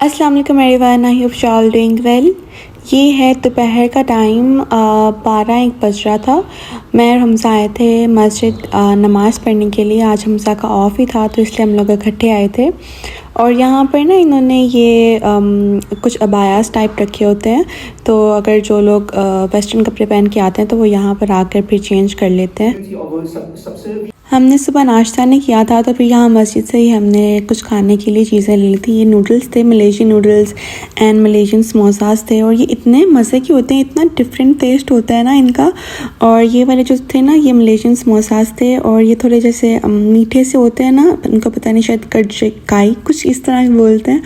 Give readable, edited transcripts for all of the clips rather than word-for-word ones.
अस्सलाम वालेकुम everyone, I hope you all doing well. ये है दोपहर का टाइम, 12-1 बज रहा था। मैं और हमज़ा आए थे मस्जिद नमाज़ पढ़ने के लिए। आज हमज़ा का ऑफ ही था तो इसलिए हम लोग इकट्ठे आए थे। और यहाँ पर ना इन्होंने ये कुछ अबायास टाइप रखे होते हैं, तो अगर जो लोग वेस्टर्न कपड़े पहन के आते हैं तो वो यहाँ पर आकर फिर चेंज कर लेते हैं। हमने सुबह नाश्ता नहीं किया था तो फिर यहाँ मस्जिद से ही हमने कुछ खाने के लिए चीज़ें ली थी। ये नूडल्स थे, Malaysian noodles and Malaysian samosas थे, और ये इतने मज़े के होते हैं, इतना डिफरेंट टेस्ट होता है ना इनका। और ये वाले जो थे ना, ये मलेशियन समोसास थे, और ये थोड़े जैसे मीठे से होते हैं ना, उनको पता नहीं, शायद कड़काई कुछ इस तरह बोलते हैं,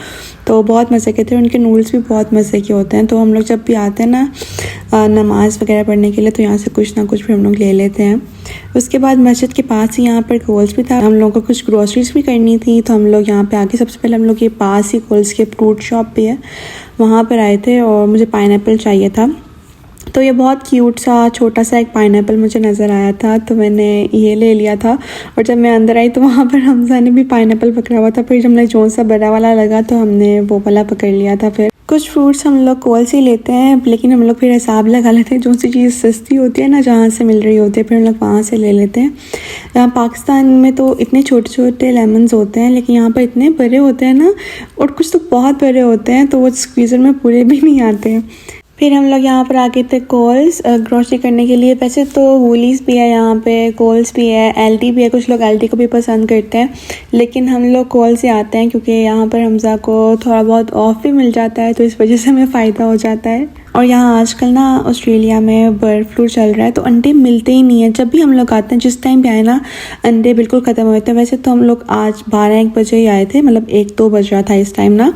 तो बहुत मज़े के थे। उनके नूडल्स भी बहुत मज़े के होते हैं। तो हम लोग जब भी आते हैं ना नमाज़ वगैरह पढ़ने के लिए, तो यहाँ से कुछ ना कुछ फिर हम लोग ले लेते हैं। उसके बाद मस्जिद के पास ही यहाँ पर कोल्स भी था। हम लोगों को कुछ ग्रोसरीज भी करनी थी, तो हम लोग यहाँ पे आके सबसे पहले हम लोग ये पास ही कोल्स के फ्रूट शॉप भी है, वहाँ पर आए थे। और मुझे पाइनएप्पल चाहिए था, तो ये बहुत क्यूट सा छोटा सा एक पाइनएप्पल मुझे नज़र आया था, तो मैंने ये ले लिया था। और जब मैं अंदर आई तो वहाँ पर हमज़ा ने भी पाइनएप्पल पकड़ा हुआ था, फिर जब मुझे जो सा बड़ा वाला लगा तो हमने वो वाला पकड़ लिया था। फिर कुछ फ्रूट्स हम लोग कोल से ही लेते हैं, लेकिन हम लोग फिर हिसाब लगा लेते हैं, जो सी चीज़ सस्ती होती है ना, जहाँ से मिल रही होती है, फिर हम लोग वहाँ से ले लेते हैं। यहाँ पाकिस्तान में तो इतने छोटे छोटे लेमन्स होते हैं, लेकिन यहाँ पर इतने बड़े होते हैं ना, और कुछ तो बहुत बड़े होते हैं, तो वो स्क्वीज़र में पूरे भी नहीं आते हैं। फिर हम लोग यहाँ पर आ गए थे कोल्स ग्रोसरी करने के लिए। वैसे तो वूलीज भी है यहाँ पे, कोल्स भी है, एलडी भी है। कुछ लोग एलडी को भी पसंद करते हैं, लेकिन हम लोग कोल से आते हैं क्योंकि यहाँ पर हमज़ा को थोड़ा बहुत ऑफ भी मिल जाता है, तो इस वजह से हमें फ़ायदा हो जाता है। और यहाँ आजकल ना ऑस्ट्रेलिया में बर्ड फ्लू चल रहा है, तो अंडे मिलते ही नहीं है। जब भी हम लोग आते हैं, जिस टाइम पे आए ना, अंडे बिल्कुल ख़त्म हो जाते हैं। वैसे तो हम लोग आज 12-1 बजे ही आए थे, मतलब 1-2 बज रहा था इस टाइम ना,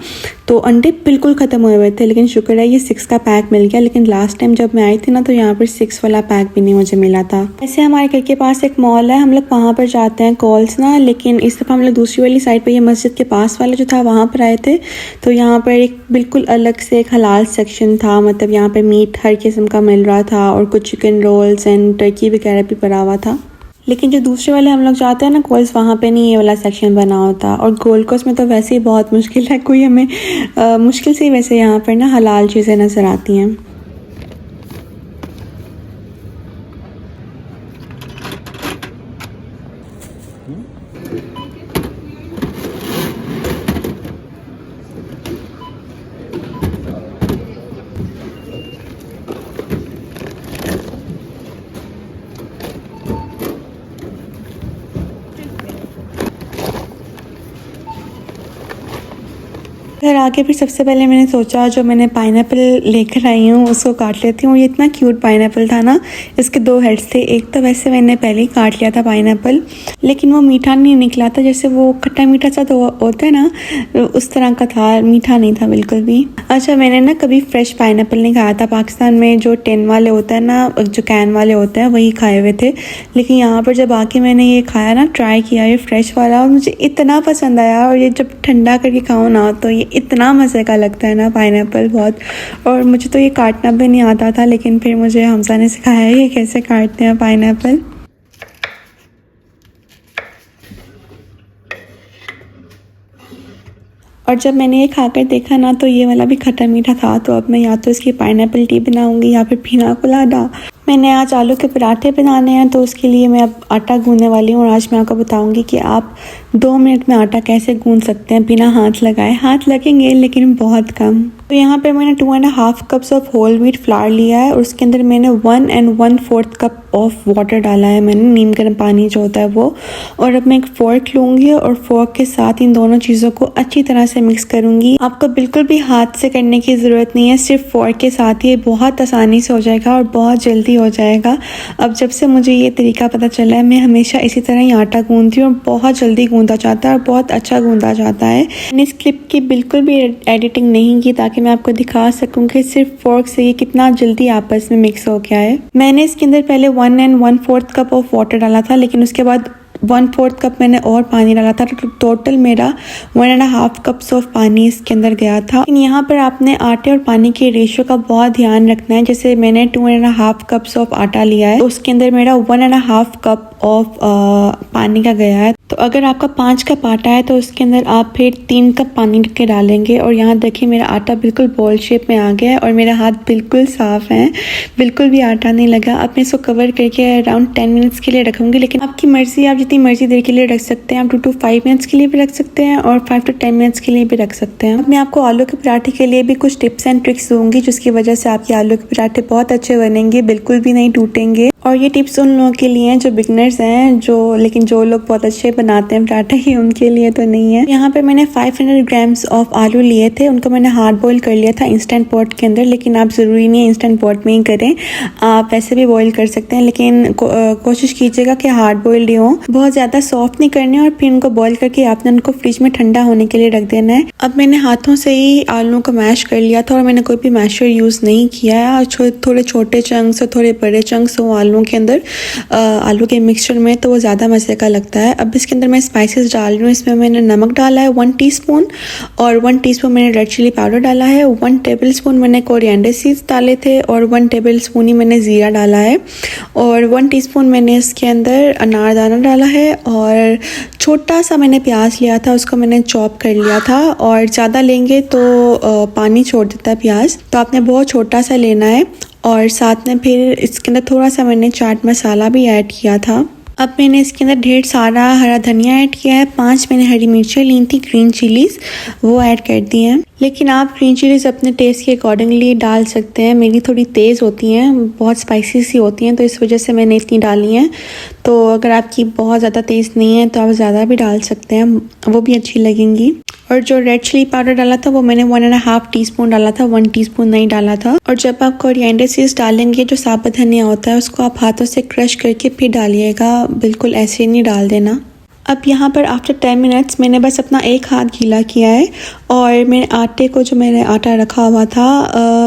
तो अंडे बिल्कुल ख़त्म हुए हुए थे। लेकिन शुक्र है ये 6 का पैक मिल गया, लेकिन लास्ट टाइम जब मैं आई थी ना, तो यहाँ पर 6 वाला पैक भी नहीं मुझे मिला था। वैसे हमारे घर के पास एक मॉल है, हम लोग वहाँ पर जाते हैं कॉल्स ना, लेकिन इस दफ़ा हम लोग दूसरी वाली साइड पर, ये मस्जिद के पास वाला जो था वहाँ पर आए थे। तो यहाँ पर एक बिल्कुल अलग से एक हलाल सेक्शन था, मतलब यहाँ पर मीट हर किस्म का मिल रहा था, और कुछ चिकन रोल्स एंड टर्की वगैरह भी पड़ा हुआ था। लेकिन जो दूसरे वाले हम लोग जाते हैं ना कोल्स, वहाँ पे नहीं ये वाला सेक्शन बना होता। और गोल्ड कोस्ट में तो वैसे ही बहुत मुश्किल है, कोई हमें मुश्किल से ही वैसे यहाँ पर ना हलाल चीज़ें नज़र आती हैं। घर आके फिर सबसे पहले मैंने सोचा, जो मैंने पाइनएप्पल लेकर आई हूँ उसको काट लेती हूँ। ये इतना क्यूट पाइनएप्पल था ना, इसके 2 हेड्स थे। एक तो वैसे मैंने पहले ही काट लिया था पाइनएप्पल, लेकिन वो मीठा नहीं निकला था, जैसे वो खट्टा मीठा सा तो होता है ना, उस तरह का था, मीठा नहीं था बिल्कुल भी। अच्छा, मैंने ना कभी फ्रेश पाइनएप्पल नहीं खाया था। पाकिस्तान में जो 10 वाले होते हैं ना, जो कैन वाले होते हैं, वही खाए हुए थे। लेकिन यहाँ पर जब आके मैंने ये खाया ना, ट्राई किया ये फ्रेश वाला, और मुझे इतना पसंद आया। और ये जब ठंडा करके खाओ ना, तो ये इतना मज़े का लगता है ना पाइनएप्पल, बहुत। और मुझे तो ये काटना भी नहीं आता था, लेकिन फिर मुझे हमज़ा ने सिखाया है ये कैसे काटते हैं पाइनएप्पल। और जब मैंने ये खाकर देखा ना, तो ये वाला भी खट्टा मीठा था। तो अब मैं या तो इसकी पाइनएप्पल टी बनाऊंगी या फिर पीना कोलाडा। मैंने आज आलू के पराठे बनाने हैं, तो उसके लिए मैं अब आटा गूंदने वाली हूँ। और आज मैं आपको बताऊंगी कि आप 2 मिनट में आटा कैसे गूंद सकते हैं बिना हाथ लगाए। हाथ लगेंगे लेकिन बहुत कम। तो यहाँ पे मैंने 2.5 cups of whole wheat flour लिया है, और उसके अंदर मैंने 1 1/4 कप ऑफ वाटर डाला है, मैंने नीम गर्म पानी जो होता है वो। और अब मैं एक फोर्क लूँगी, और फोर्क के साथ इन दोनों चीज़ों को अच्छी तरह से मिक्स करूँगी। आपको बिल्कुल भी हाथ से करने की ज़रूरत नहीं है, सिर्फ फोर्क के साथ ही बहुत आसानी से हो जाएगा और बहुत जल्दी हो जाएगा। अब जब से मुझे ये तरीका पता चला है, मैं हमेशा इसी तरह ही आटा गूंदती हूँ, और बहुत जल्दी गूंदा जाता है और बहुत अच्छा गूंदा जाता है। मैंने इस क्लिप की बिल्कुल भी एडिटिंग नहीं की, ताकि मैं आपको दिखा सकूं कि सिर्फ फोर्क से ये कितना जल्दी आपस में मिक्स हो गया है। मैंने इसके अंदर पहले 1 1/4 कप ऑफ वाटर डाला था, लेकिन उसके बाद 1/4 कप मैंने और पानी डाला था, तो टोटल मेरा 1.5 कप्स ऑफ पानी इसके अंदर गया था। लेकिन यहाँ पर आपने आटे और पानी के रेशियो का बहुत ध्यान रखना है। जैसे मैंने 2.5 कप्स ऑफ आटा लिया है, तो उसके अंदर मेरा 1.5 कप ऑफ पानी का गया है। तो अगर आपका 5 कप आटा है तो उसके अंदर आप फिर 3 कप पानी के डालेंगे। और यहाँ देखिए मेरा आटा बिल्कुल बॉल शेप में आ गया है और मेरा हाथ बिल्कुल साफ है, बिल्कुल भी आटा नहीं लगा। अब मैं इसको कवर करके अराउंड 10 मिनट्स के लिए रखूंगी, लेकिन आपकी मर्जी, आप जितनी मर्जी देर के लिए रख सकते हैं। आप 2 to 5 मिनट्स के लिए भी रख सकते हैं और 5 to 10 मिनट्स के लिए भी रख सकते हैं। अब मैं आपको आलू के पराठे के लिए भी कुछ टिप्स एंड ट्रिक्स दूंगी, जिसकी वजह से आपके आलू के पराठे बहुत अच्छे बनेंगे, बिल्कुल भी नहीं टूटेंगे। और ये टिप्स उन लोगों के लिए हैं जो बिगनर्स हैं, लेकिन जो लोग बहुत अच्छे बनाते हैं पराठे, ही उनके लिए तो नहीं है। यहाँ पे मैंने 500 ग्राम्स ऑफ आलू लिए थे, उनको मैंने हार्ड बॉईल कर लिया था इंस्टेंट पॉट के अंदर। लेकिन आप ज़रूरी नहीं है इंस्टेंट पॉट में ही करें, आप वैसे भी बॉईल कर सकते हैं, लेकिन कोशिश कीजिएगा कि हार्ड बॉइल्ड ही हो। बहुत ज़्यादा सॉफ्ट नहीं करने, और फिर उनको बॉईल करके आपने उनको फ्रिज में ठंडा होने के लिए रख देना है। अब मैंने हाथों से ही आलू को मैश कर लिया था और मैंने कोई भी मैशर यूज़ नहीं किया है। और थोड़े छोटे चंक्स और थोड़े बड़े चंक्स हो आलू के अंदर, आलू के मिक्सचर में, तो वो ज़्यादा मज़े का लगता है। अब इसके अंदर मैं स्पाइसेस डाल रही हूँ। इसमें मैंने नमक डाला है 1 टीस्पून, और 1 टीस्पून मैंने रेड चिली पाउडर डाला है। 1 टेबलस्पून मैंने कोरिएंडर सीड्स डाले थे, और 1 टेबलस्पून ही मैंने ज़ीरा डाला है, और 1 टीस्पून मैंने इसके अंदर अनारदाना डाला है। और छोटा सा मैंने प्याज लिया था, उसको मैंने चॉप कर लिया था। और ज़्यादा लेंगे तो पानी छोड़ देता है प्याज, तो आपने बहुत छोटा सा लेना है। और साथ में फिर इसके अंदर थोड़ा सा मैंने चाट मसाला भी ऐड किया था। अब मैंने इसके अंदर ढेर सारा हरा धनिया ऐड किया है। 5 मैंने हरी मिर्चें ली थी, ग्रीन चिलीज़, वो ऐड कर दी हैं। लेकिन आप ग्रीन चिलीज़ अपने टेस्ट के अकॉर्डिंगली डाल सकते हैं। मेरी थोड़ी तेज़ होती हैं, बहुत स्पाइसी सी होती हैं, तो इस वजह से मैंने इतनी डाली हैं। तो अगर आपकी बहुत ज़्यादा तेज़ नहीं है तो आप ज़्यादा भी डाल सकते हैं, वो भी अच्छी लगेंगी। और जो रेड चिली पाउडर डाला था वो मैंने 1.5 टीस्पून डाला था, 1 टीस्पून नहीं डाला था। और जब आप कोरिएंडर सीड्स डालेंगे, जो साबुत धनिया होता है, उसको आप हाथों से क्रश करके फिर डालिएगा, बिल्कुल ऐसे नहीं डाल देना। अब यहाँ पर आफ्टर 10 मिनट्स मैंने बस अपना एक हाथ गीला किया है, और मेरे आटे को, जो मैंने आटा रखा हुआ था,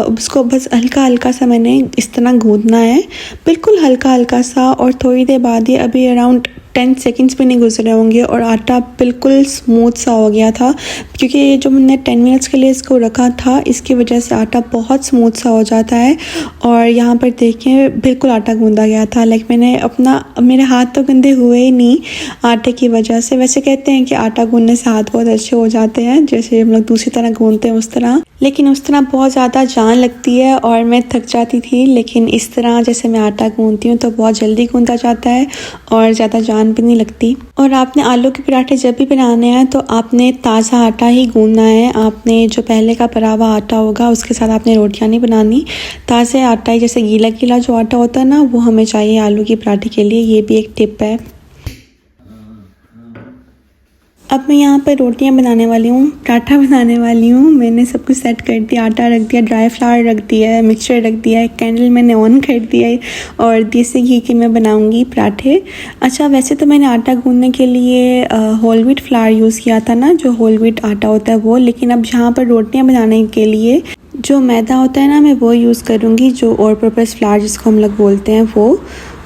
उसको बस हल्का हल्का सा मैंने इस तरह गूंदना है, बिल्कुल हल्का हल्का सा। और थोड़ी देर बाद ही, अभी अराउंड 10 सेकेंड्स भी नहीं गुजरे होंगे, और आटा बिल्कुल स्मूथ सा हो गया था। क्योंकि ये जो मैंने 10 मिनट्स के लिए इसको रखा था, इसकी वजह से आटा बहुत स्मूथ सा हो जाता है। और यहाँ पर देखें बिल्कुल आटा गूंदा गया था। मेरे हाथ तो गंदे हुए ही नहीं आटे की वजह से। वैसे कहते हैं कि आटा गूंदने से हाथ बहुत अच्छे हो जाते हैं, जैसे हम लोग दूसरी तरह गूंदते हैं उस तरह, लेकिन उस तरह बहुत ज़्यादा जान लगती है और मैं थक जाती थी। लेकिन इस तरह जैसे मैं आटा गूंदती हूँ तो बहुत जल्दी गूंदा जाता है और ज़्यादा जान भी नहीं लगती। और आपने आलू के पराठे जब भी बनाने हैं तो आपने ताज़ा आटा ही गूंदना है। आपने जो पहले का परा हुआ आटा होगा उसके साथ आपने रोटियां नहीं बनानी। ताज़ा आटा ही, जैसे गीला गीला जो आटा होता है ना, वो हमें चाहिए आलू के पराठे के लिए। ये भी एक टिप है। अब मैं यहाँ पर रोटियां बनाने वाली हूँ, पराठा बनाने वाली हूँ। मैंने सब कुछ सेट कर दिया, आटा रख दिया, ड्राई फ्लावर रख दिया है, मिक्सचर रख दिया है, कैंडल मैंने ऑन कर दिया है, और देसी घी के मैं बनाऊँगी पराठे। अच्छा, वैसे तो मैंने आटा गूंदने के लिए होल व्हीट फ्लावर यूज़ किया था ना, जो होल व्हीट आटा होता है वो। लेकिन अब यहाँ पर रोटियाँ बनाने के लिए जो मैदा होता है ना, मैं वो यूज़ करूँगी, जो ऑल पर्पज़ फ्लावर जिसको हम लोग बोलते हैं वो।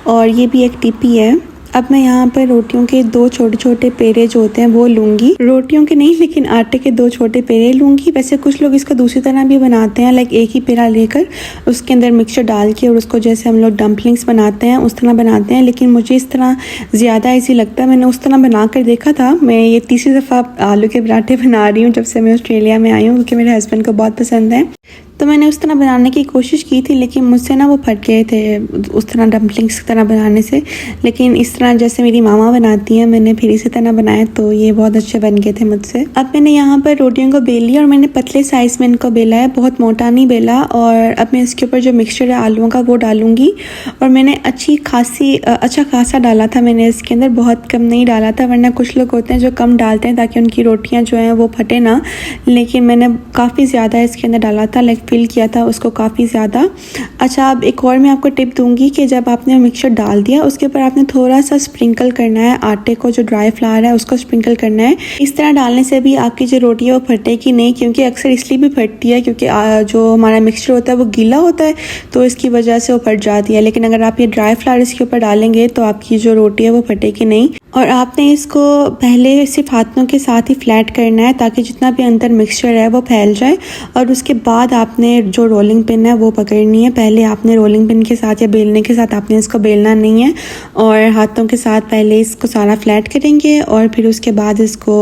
और ये भी एक टिप ही है। अब मैं यहाँ पर रोटियों के 2 छोटे छोटे पेड़े जो होते हैं वो लूँगी। रोटियों के नहीं, लेकिन आटे के 2 छोटे पेड़े लूँगी। वैसे कुछ लोग इसका दूसरी तरह भी बनाते हैं, लाइक एक ही पेड़ा लेकर उसके अंदर मिक्सचर डाल के और उसको जैसे हम लोग डम्पलिंग्स बनाते हैं उस तरह बनाते हैं। लेकिन मुझे इस तरह ज़्यादा ईजी लगता है। मैंने उस तरह बना कर देखा था। मैं ये तीसरी दफ़ा आलू के पराठे बना रही हूँ जब से मैं ऑस्ट्रेलिया में आई हूँ, क्योंकि मेरे हस्बैंड को बहुत पसंद है। तो मैंने उस तरह बनाने की कोशिश की थी, लेकिन मुझसे ना वो फट गए थे उस तरह डम्पलिंग्स की तरह बनाने से। लेकिन इस तरह जैसे मेरी मामा बनाती हैं, मैंने फिर इसी तरह बनाए तो ये बहुत अच्छे बन गए थे मुझसे। अब मैंने यहाँ पर रोटियों को बेल लिया और मैंने पतले साइज़ में इनको बेला है, बहुत मोटा नहीं बेला। और अब मैं इसके ऊपर जो मिक्सचर है आलूओं का वो डालूंगी। और मैंने अच्छा खासा डाला था मैंने इसके अंदर, बहुत कम नहीं डाला था, वरना कुछ लोग होते हैं जो कम डालते हैं ताकि उनकी रोटियाँ जो हैं वो फटे ना। लेकिन मैंने काफ़ी ज़्यादा इसके अंदर डाला था, लाइक फिल किया था उसको काफ़ी ज़्यादा। अच्छा, अब एक और मैं आपको टिप दूंगी कि जब आपने मिक्सचर डाल दिया उसके ऊपर आपने थोड़ा सा स्प्रिंकल करना है आटे को, जो ड्राई फ्लावर है उसको स्प्रिंकल करना है। इस तरह डालने से भी आपकी जो रोटी है वो फटेगी नहीं, क्योंकि अक्सर इसलिए भी फटती है क्योंकि जो हमारा मिक्सचर होता है वो गीला होता है, तो इसकी वजह से वो फट जाती है। लेकिन अगर आप ये ड्राई फ्लावर इसके ऊपर डालेंगे तो आपकी जो रोटी है वो फटेगी नहीं। और आपने इसको पहले सिर्फ हाथों के साथ ही फ्लैट करना है ताकि जितना भी अंदर मिक्सचर है वो फैल जाए, और उसके बाद आपने जो रोलिंग पिन है वो पकड़नी है। पहले आपने रोलिंग पिन के साथ या बेलने के साथ आपने इसको बेलना नहीं है, और हाथों के साथ पहले इसको सारा फ्लैट करेंगे और फिर उसके बाद इसको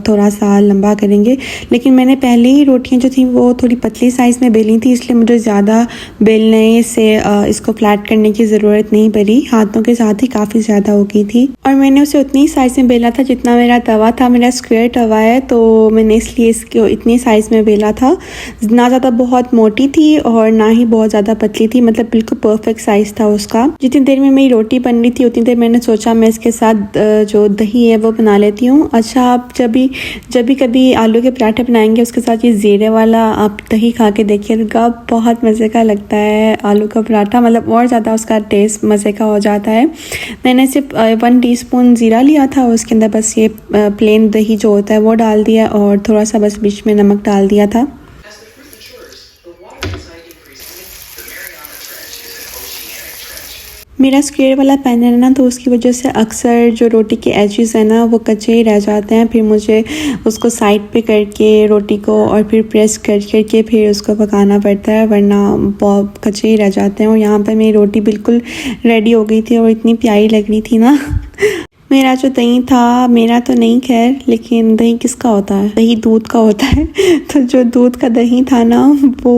थोड़ा सा लंबा करेंगे। लेकिन मैंने पहले ही रोटियाँ जो थी वो थोड़ी पतली साइज़ में बेली थी, इसलिए मुझे ज़्यादा बेलने से इसको फ्लैट करने की ज़रूरत नहीं पड़ी। हाथों के साथ ही काफ़ी ज़्यादा हो गई थी, और मैंने उसे उतनी साइज़ में बेला था जितना मेरा तवा था। मेरा स्क्वायर तवा है तो मैंने इसलिए इसको इतनी साइज़ में बेला था। ना ज़्यादा बहुत मोटी थी और ना ही बहुत ज़्यादा पतली थी, मतलब बिल्कुल परफेक्ट साइज़ था उसका। जितनी देर में मेरी रोटी बन रही थी उतनी देर मैंने सोचा मैं इसके साथ जो दही है वो बना लेती हूँ। अच्छा, आप जब भी कभी आलू के पराठे बनाएंगे उसके साथ ये ज़ीरे वाला आप दही खा के देखिएगा, बहुत मज़े का लगता है आलू का पराठा, मतलब और ज़्यादा उसका टेस्ट मज़े का हो जाता है। मैंने सिर्फ 1 टीस्पून ज़ीरा लिया था, उसके अंदर बस ये प्लेन दही जो होता है वो डाल दिया और थोड़ा सा बस बीच में नमक डाल दिया था। मेरा स्क्वायर वाला पैन है ना, तो उसकी वजह से अक्सर जो रोटी के एजेस है ना वो कच्चे ही रह जाते हैं। फिर मुझे उसको साइड पे करके रोटी को और फिर प्रेस करके फिर उसको पकाना पड़ता है, वरना बहुत कच्चे ही रह जाते हैं। और यहाँ पर मेरी रोटी बिल्कुल रेडी हो गई थी और इतनी प्यारी लग रही थी ना। मेरा जो दही था, मेरा तो नहीं खैर, लेकिन दही किसका होता है? दही दूध का होता है। तो जो दूध का दही था ना वो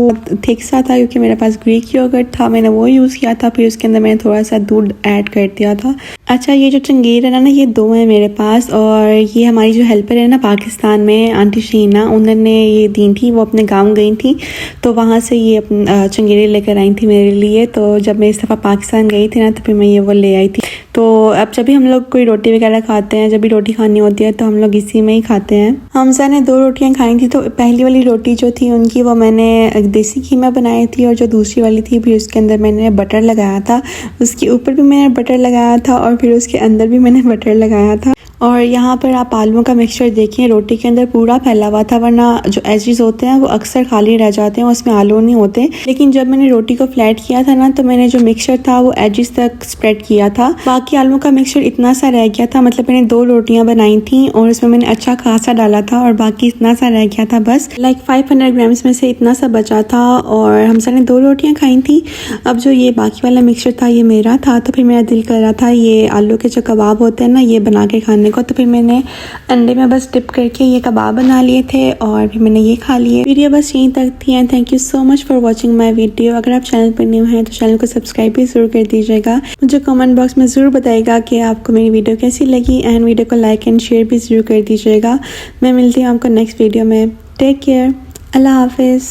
थिक सा था क्योंकि मेरे पास ग्रीक योगर्ट था, मैंने वो यूज़ किया था। फिर उसके अंदर मैंने थोड़ा सा दूध ऐड कर दिया था। अच्छा, ये जो चंगेर है ना ये 2 है मेरे पास, और ये हमारी जो हेल्पर है ना पाकिस्तान में, आंटी शीना, उन्होंने ये दी थी। वो अपने गाँव गई थी तो वहाँ से ये चंगेरे लेकर आई थी मेरे लिए। तो जब मैं इस दफ़ा पाकिस्तान गई थी ना तो फिर मैं ये वो ले आई थी। तो अब जब भी हम लोग कोई रोटी वगैरह खाते हैं, जब भी रोटी खानी होती है तो हम लोग इसी में ही खाते हैं। हमजा ने 2 रोटियां खाई थी। तो पहली वाली रोटी जो थी उनकी वो मैंने देसी घी में बनाई थी, और जो दूसरी वाली थी फिर उसके अंदर मैंने बटर लगाया था। उसके ऊपर भी मैंने बटर लगाया था और फिर उसके अंदर भी मैंने बटर लगाया था। और यहाँ पर आप आलूओं का मिक्सचर देखिए, रोटी के अंदर पूरा फैला हुआ था, वरना जो एजेस होते हैं वो अक्सर खाली रह जाते हैं, उसमें आलू नहीं होते। लेकिन जब मैंने रोटी को फ्लैट किया था ना तो मैंने जो मिक्सचर था वो एजेस तक स्प्रेड किया था। बाकी आलू का मिक्सचर इतना सा रह गया था, मतलब मैंने 2 रोटियां बनाई थी और उसमें मैंने अच्छा खासा डाला था और बाकी इतना सा रह गया था, बस लाइक 500 ग्राम्स में से इतना सा बचा था। और हमसा ने 2 रोटियां खाई थी। अब जो ये बाकी वाला मिक्सचर था ये मेरा था, तो फिर मेरा दिल कर रहा था ये आलू के जो कबाब होते हैं ना ये बना के खाने को। तो फिर मैंने अंडे में बस डिप करके ये कबाब बना लिए थे और फिर मैंने ये खा लिए। वीडियो बस यहीं तक थी and thank you so much for watching my video. अगर आप चैनल पर न्यू हैं तो चैनल को सब्सक्राइब भी ज़रूर कर दीजिएगा। मुझे कमेंट बॉक्स में ज़रूर बताइएगा कि आपको मेरी वीडियो कैसी लगी, एंड वीडियो को लाइक एंड शेयर भी ज़रूर कर दीजिएगा। मैं मिलती हूँ आपको नेक्स्ट वीडियो में। टेक केयर, अल्लाह हाफिज़।